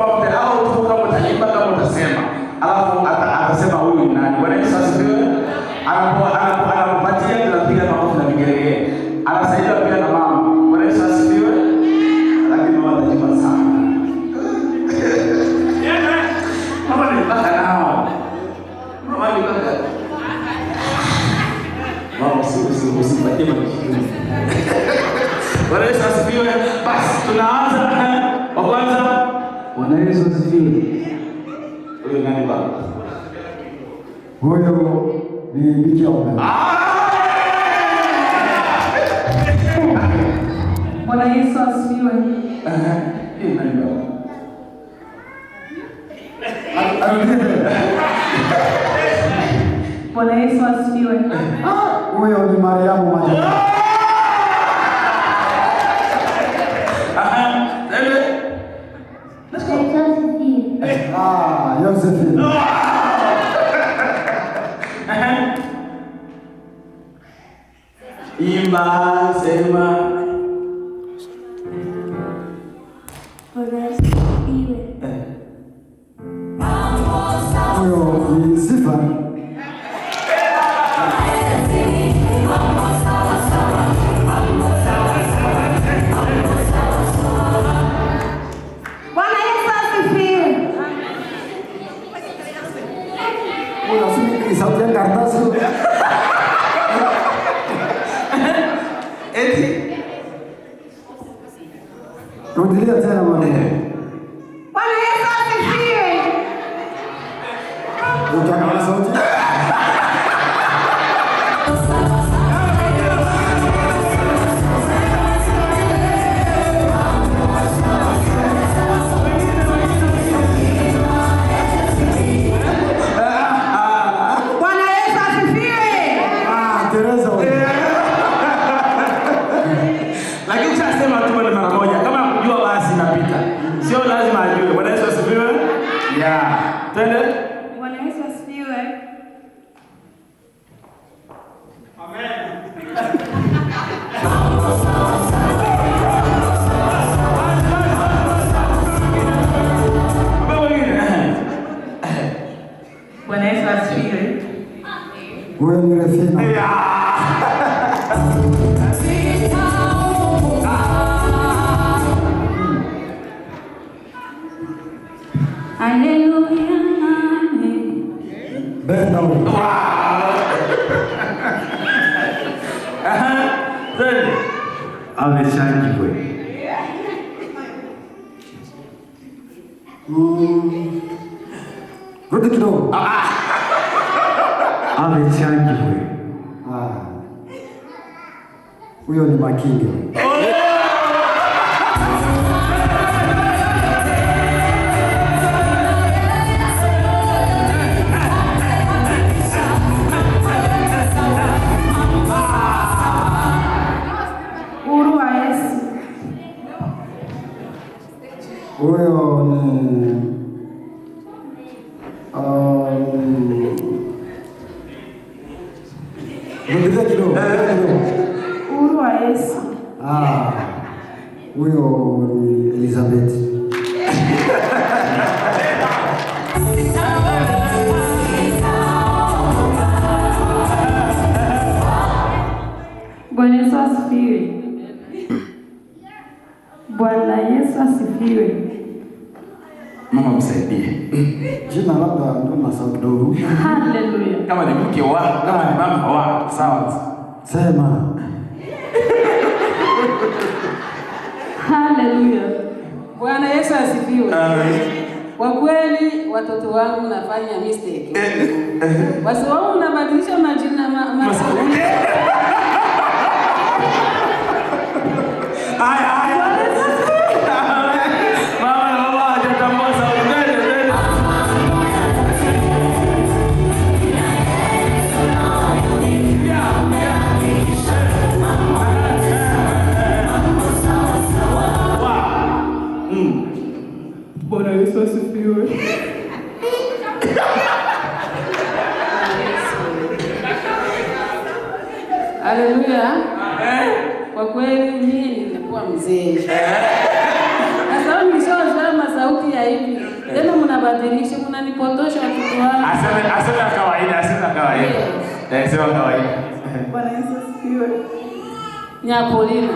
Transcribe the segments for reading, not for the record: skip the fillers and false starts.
Au tu kama utaimba kama utasema. Alafu atasema huyu ni nani? Bwana Yesu asifiwe. Anapopatia tunapiga makofi na vigelegele. Anasaidia pia na mama. Bwana Yesu asifiwe. Lakini mama anajipa sana. Mama ni baka nao. Mama ni baka. Mama usipatie makishi. Bwana Yesu asifiwe. Basi tunaanza kwa kwanza. Bwana Yesu asifiwe. Huyo nani baba? Huyo ni Bikira Maria. Bwana Yesu asifiwe. Hiyo nani baba? Bwana Yesu asifiwe. Huyo ni Mariamu Majaliwa. Josephine. Imba sema. Huyo ni Sifa. Sauti yang kartas tu. Kau dilihat saya nama dia. Bwana Yesu asifiwe. Bukan orang sauti. Lakini ushasema tu mara moja. Kama kujua basi napita. Sio lazima ajue. Bwana Yesu asifiwe. Yeah. Twende. Bwana Yesu asifiwe. Amen. Bwana Yesu asifiwe. Huyo ni Refina. Haleluya. Benda. Ameshangiwe. Rudi kidogo. Ameshangiwe. Huyo ni Makinde. Huyo ni Rudia kidogo. Uhuru wa Yesu. Huyo ni Elizabeth. Bwana Yesu asifiwe. Bwana Yesu asifiwe. Mama msaidie. Jina labda ndo na sauti kidogo. Haleluya. Kama ni mke wa, kama ni mama wa, sawa. Sema. Haleluya. Bwana Yesu asifiwe. Amen. Kwa kweli watoto wangu nafanya mistake. Basi wao unabadilisha majina masauti. Haya. Mama hajatambua sauti. Bwana Yesu asifiwe. Haleluya. Kwa kweli mimi nilikuwa mzee. Sasa nishazoea masauti ya hivi. Tena mnabadilisha, mnanipotosha watoto wangu. Asema kawaida. Sema kawaida. Bwana Yesu asifiwe. Nyapolina.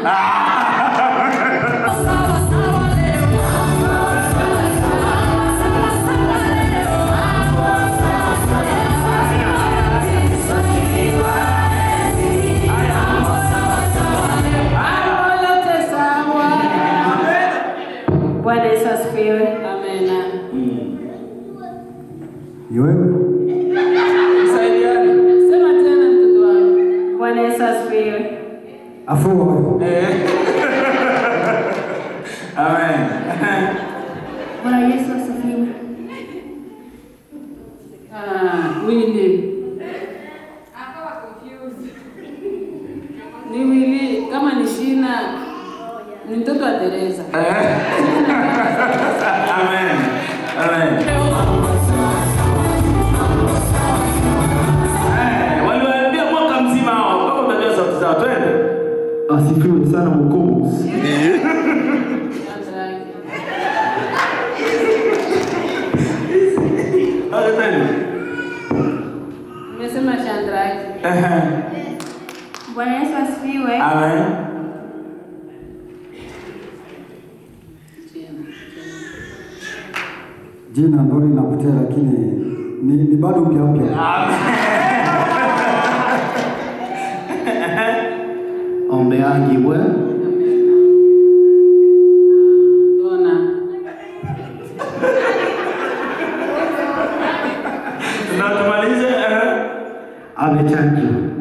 Bwana Yesu asifiwe. Amena. Ni wewe? Saidiani. Sema tena mtoto wangu. Bwana Yesu asifiwe. Afu wewe. Amen. Bwana Yesu asifiwe. Willy. Akawa confused. Ni Willy kama ni jina ni mtoto wa Teresa. Amen. Waliwaambia mwaka mzima hao, kama unajua sauti zao, twende. Asifiwe sana Mwokozi. Nimesema Shandraki. Bwana Yesu asifiwe. Amen. Jina ndio linapotea lakini ni bado mpya. Ombeaji wewe. Dona. Na tumalize Amechangia.